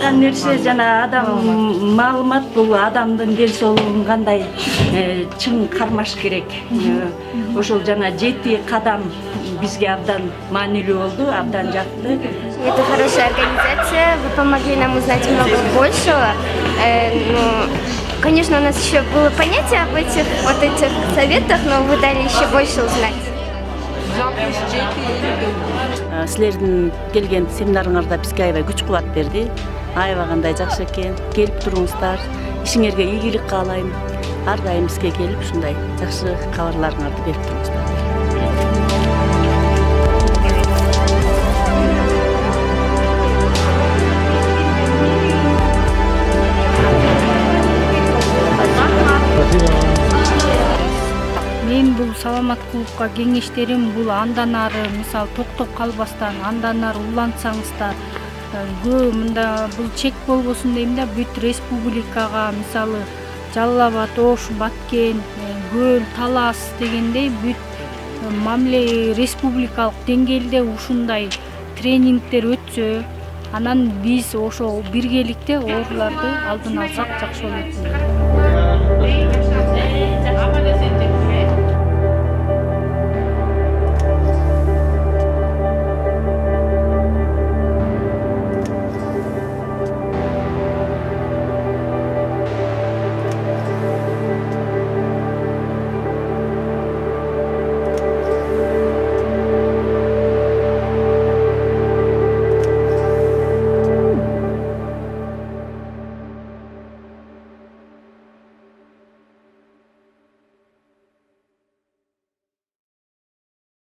айткан нерсе жана адам маалымат бул адамдын ден соолугун кандай чың кармаш керек. Ошол жана 7 кадам бизге абдан маанилүү болду, абдан жакты. Это хорошая организация, вы помогли нам узнать много большего. Конечно, у нас еще было понятие об этих советах, но вы дали еще больше узнать. Силердин келген семинарыңарда бизге аябай күч кубат берди. Аябай кандай жакшы экен. Келип туруңуздар. Ишиңерге ийгилик каалайм. Ар дайым бизге келип ушундай жакшы кабарларыңарды берип туруңуздар. Мен бул саламат клубка кеңештерим бул андан ары мисалы токтоп калбастан андан ары улантсаңыздар мында бул чек болбосун дейм да, бүт республикага мисалы Жалал Абад, Ош, Баткен, Көл, Талас дегендей бүт мамиле республикалык деңгээлде ушундай тренингдер өтсө, анан биз ошо биргеликте ооруларды алдын алсак жакшы болот.